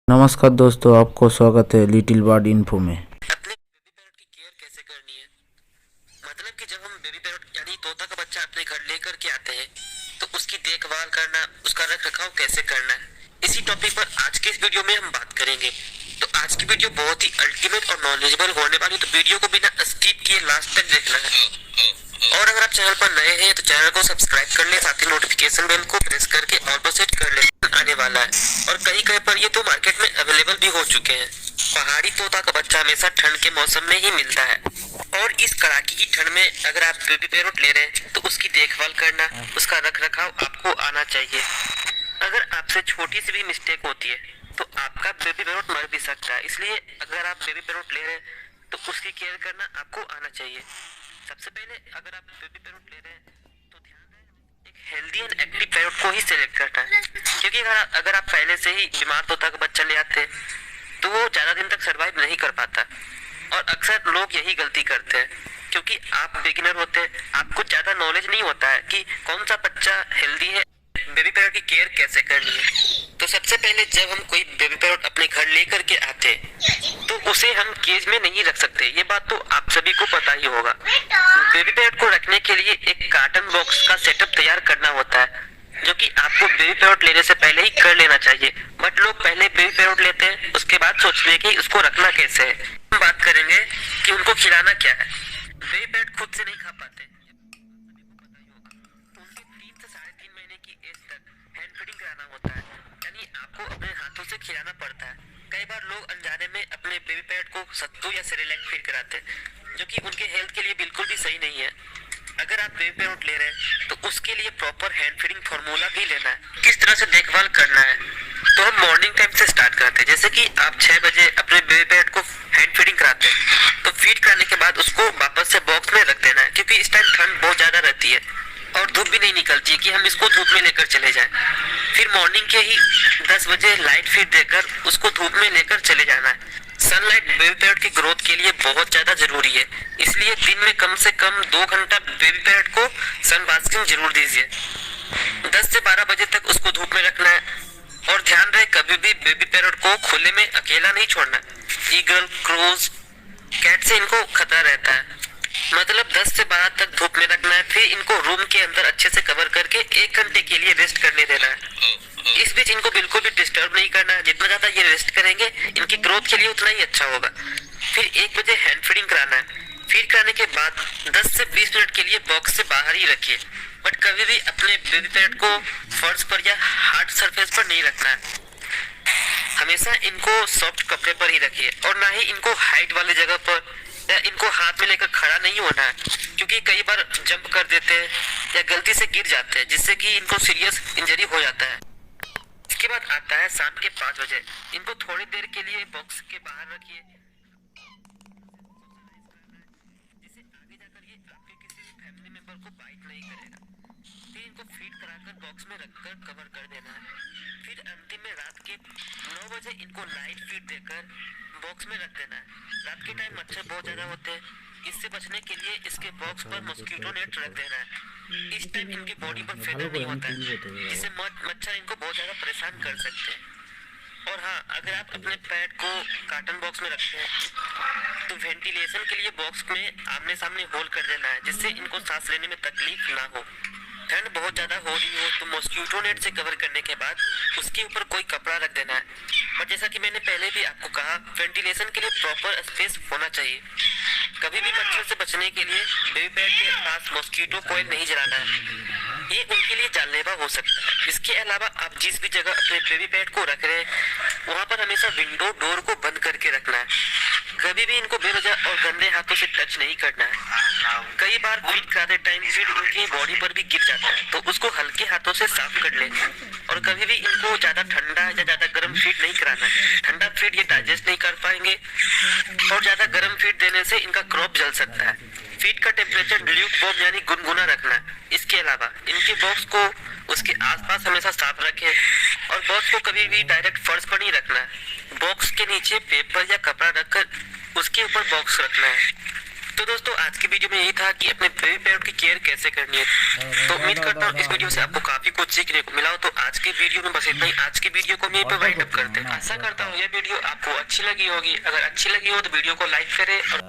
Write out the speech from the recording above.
नमस्कार दोस्तों, आपको स्वागत है लिटिल बर्ड इन्फो में। अपने बेबी पैरट की केयर कैसे करनी है। मतलब कि जब हम बेबी पैरट यानी तोता का बच्चा अपने घर लेकर के आते हैं तो उसकी देखभाल करना, उसका रख रखाव कैसे करना है, इसी टॉपिक पर आज के इस वीडियो में हम बात करेंगे। तो आज की वीडियो बहुत ही अल्टीमेट और नॉलेजेबल होने वाली, तो वीडियो को बिना स्किप किए लास्ट तक देखना है। और अगर आप चैनल पर नए हैं तो चैनल को सब्सक्राइब कर ले, साथ ही नोटिफिकेशन बेल को प्रेस करके ऑल पर सेट कर ले, आने वाला है। और कहीं कहीं पर ये तो मार्केट में अवेलेबल भी हो चुके हैं। पहाड़ी तोता का बच्चा हमेशा ठंड के मौसम में ही मिलता है, और इस कड़ाके की ठंड में अगर आप बेबी पैरट ले रहे हैं तो उसकी देखभाल करना, उसका रख रखाव आपको आना चाहिए। अगर आपसे छोटी सी भी मिस्टेक होती है तो आपका बेबी पैरट मर भी सकता है। इसलिए अगर आप बेबी पैरट ले रहे हैं तो उसकी केयर करना आपको आना चाहिए। सबसे पहले अगर आप बेबी पैरट ले रहे हैं तो ध्यान रहे एक हेल्दी एंड एक्टिव पैरट को ही सिलेक्ट करना है, क्योंकि अगर आप पहले से ही बीमार तोता का बच्चा ले आते हैं तो वो ज्यादा दिन तक सरवाइव नहीं कर पाता। और अक्सर लोग यही गलती करते हैं, क्योंकि आप बिगिनर होते हैं, आपको ज्यादा नॉलेज नहीं होता है कि कौन सा बच्चा हेल्दी है, बेबी पैरट की केयर कैसे करनी है। तो सबसे पहले जब हम कोई बेबी पैरट अपने घर लेकर के आते हैं तो उसे हम केज में नहीं रख सकते, ये बात तो आप सभी को पता ही होगा। बेबी पैरट को रखने के लिए एक कार्टन बॉक्स का सेटअप तैयार करना होता है, जो कि आपको बेबी पैरट लेने से पहले ही कर लेना चाहिए। बट लोग पहले बेबी पैरट लेते हैं, उसके बाद सोचते हैं कि उसको रखना कैसे है। हम बात करेंगे कि उनको खिलाना क्या है। बेबी पैरट खुद से नहीं खा पाते, उनके 3 से 3.5 महीने की एज तक हैंड फीडिंग कराना होता है, यानी आपको अपने हाथों से खिलाना पड़ता है। कई बार लोग अनजाने में अपने बेबी पैरट को सत्तू या सेरेलैक फीड कराते हैं, जो कि उनके हेल्थ के लिए बिल्कुल भी सही नहीं है। अगर आप बेबी पैरट ले रहे हैं तो उसके लिए प्रॉपर हैंड फीडिंग फार्मूला भी लेना है। किस तरह से देखभाल करना है, तो हम मॉर्निंग टाइम से स्टार्ट करते हैं। जैसे कि आप 6 बजे अपने बेबी पैरट को हैंड फीडिंग कराते हैं तो फीड कराने के बाद उसको वापस से बॉक्स में रख देना है, क्योंकि इस टाइम ठंड बहुत ज्यादा रहती है और धूप भी नहीं निकलती है कि हम इसको धूप में लेकर चले जाएं। फिर मॉर्निंग के ही 10 बजे लाइट फीड देकर उसको धूप में लेकर चले जाना है। सनलाइट बेबी पैरट की ग्रोथ के लिए बहुत ज्यादा जरूरी है, इसलिए दिन में कम से कम 2 घंटा बेबी पैरट को सन बास्किंग जरूर दीजिए। 10 से 12 बजे तक उसको धूप में रखना है। और ध्यान रहे कभी भी बेबी पैरट को खुले में अकेला नहीं छोड़ना। ईगल, क्रोज, कैट से इनको खतरा रहता है, मतलब 10 से 12 तक धूप में रखना है। फिर इनको रूम के अंदर अच्छे से कवर करके 1 घंटे के लिए रेस्ट करने देना है। इस बीच इनको बिल्कुल भी डिस्टर्ब नहीं करना है, जितना ज्यादा ये रेस्ट करेंगे इनकी ग्रोथ के लिए उतना ही अच्छा होगा। फिर 1 बजे हैंड फीडिंग कराना है। फीड कराने के बाद 10 से 20 मिनट के लिए बॉक्स से बाहर ही रखिए, बट कभी भी अपने बेबी पैरट को फर्श पर या हार्ड सरफेस पर नहीं रखना है। हमेशा इनको सॉफ्ट कपड़े पर ही रखिए, और ना ही इनको हाइट वाली जगह पर या इनको हाथ में लेकर खड़ा नहीं होना है, क्योंकि कई बार जंप कर देते हैं या गलती से गिर जाते हैं, जिससे कि इनको सीरियस इंजरी हो जाता है। इसके बाद आता है शाम के 5 बजे। इनको थोड़ी देर के लिए बॉक्स के बाहर रखिए, जिससे आगे जाकर ये आपके किसी भी फैमिली मेंबर को बाइट नहीं करेगा। फिर इनको फीड कराकर बॉक्स में रखकर कवर कर देना है। फिर अंतिम में रात के 9 बजे इनको लाइट फीड देकर बॉक्स में रख देना है। रात के टाइम मच्छर बहुत ज्यादा होते हैं, इससे बचने के लिए इसके बॉक्स पर मॉस्किटो नेट रख देना है। इस टाइम इनके बॉडी पर फेदर नहीं होता है, जिससे मच्छर इनको बहुत ज्यादा परेशान कर सकते हैं। और हाँ, अगर आप अपने पैट को कार्टन बॉक्स में रखते हैं तो वेंटिलेशन के लिए बॉक्स में आमने सामने होल कर देना है, जिससे इनको सांस लेने में तकलीफ ना हो। ठंड बहुत ज्यादा हो रही हो तो मॉस्किटो नेट से कवर करने के बाद उसके ऊपर कोई कपड़ा रख देना है। और जैसा कि मैंने पहले भी आपको कहा, वेंटिलेशन के लिए प्रॉपर स्पेस होना चाहिए। कभी भी मच्छर से बचने के लिए बेबी पैरट के पास मॉस्किटो कॉइल नहीं जलाना है, ये उनके लिए जानलेवा हो सकता है। इसके अलावा आप जिस भी जगह अपने बेबी पैरट को रख रहे हैं वहाँ पर हमेशा विंडो डोर को बंद करके रखना है। कभी भी इनको बेवजह और गंदे हाथों से टच नहीं करना है। कई बार फीड कराते टाइम फीड इनकी बॉडी पर भी गिर जाता है, तो उसको हल्के हाथों से साफ कर ले। और कभी भी इनको ज्यादा ठंडा या ज्यादा गर्म फीड नहीं कराना है। ठंडा फीड ये डाइजेस्ट नहीं कर पाएंगे, और ज्यादा गर्म फीड देने से इनका क्रॉप जल सकता है। फीड का टेम्परेचर ल्यूक वार्म यानी गुनगुना रखना है। इसके अलावा इनके बॉक्स को उसके आसपास हमेशा साफ रखें, और बॉक्स को कभी भी डायरेक्ट फर्श पर नहीं रखना है। बॉक्स के नीचे पेपर या कपड़ा रखकर उसके ऊपर बॉक्स रखना है। तो दोस्तों, आज की वीडियो में यही था कि अपने बेबी पैरट की केयर कैसे करनी है। तो उम्मीद करता हूँ इस वीडियो से आपको काफी कुछ सीखने को मिला हो। तो आज की वीडियो में बस इतना ही। आज की वीडियो को हम यहीं पर वाइंड अप करते हैं। आशा करता हूँ यह वीडियो आपको अच्छी लगी होगी। अगर अच्छी लगी हो तो वीडियो को लाइक करें और